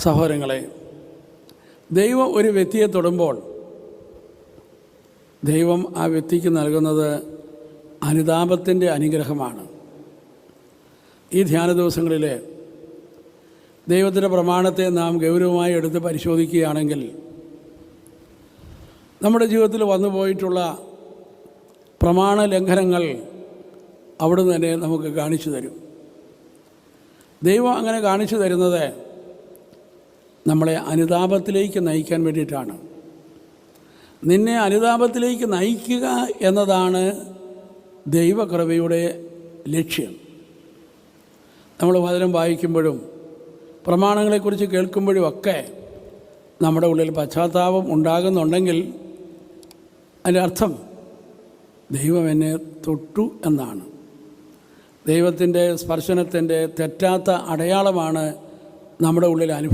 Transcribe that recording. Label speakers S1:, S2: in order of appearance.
S1: സഹോദരങ്ങളെ, ദൈവം ഒരു വ്യക്തിയെ തൊടുമ്പോൾ ദൈവം ആ വ്യക്തിക്ക് നൽകുന്നത് അനുതാപത്തിൻ്റെ അനുഗ്രഹമാണ്. ഈ ധ്യാന ദിവസങ്ങളിൽ ദൈവത്തിൻ്റെ പ്രമാണത്തെ നാം ഗൗരവമായി എടുത്ത് പരിശോധിക്കുകയാണെങ്കിൽ നമ്മുടെ ജീവിതത്തിൽ വന്നു പോയിട്ടുള്ള പ്രമാണ ലംഘനങ്ങൾ അവിടുന്ന് തന്നെ നമുക്ക് കാണിച്ചു തരും. ദൈവം അങ്ങനെ കാണിച്ചു തരുന്നത് നമ്മളെ അനുതാപത്തിലേക്ക് നയിക്കാൻ വേണ്ടിയിട്ടാണ്. നിന്നെ അനുതാപത്തിലേക്ക് നയിക്കുക എന്നതാണ് ദൈവകൃപയുടെ ലക്ഷ്യം. നമ്മൾ വചനം വായിക്കുമ്പോഴും പ്രമാണങ്ങളെക്കുറിച്ച് കേൾക്കുമ്പോഴും ഒക്കെ നമ്മുടെ ഉള്ളിൽ പശ്ചാത്താപം ഉണ്ടാകുന്നുണ്ടെങ്കിൽ അതിൻ്റെ അർത്ഥം ദൈവം എന്നെ തൊട്ടു എന്നാണ്. ദൈവത്തിൻ്റെ സ്പർശനത്തിൻ്റെ തെറ്റാത്ത അടയാളമാണ് നമ്മുടെ ഉള്ളിൽ അനുഭവം.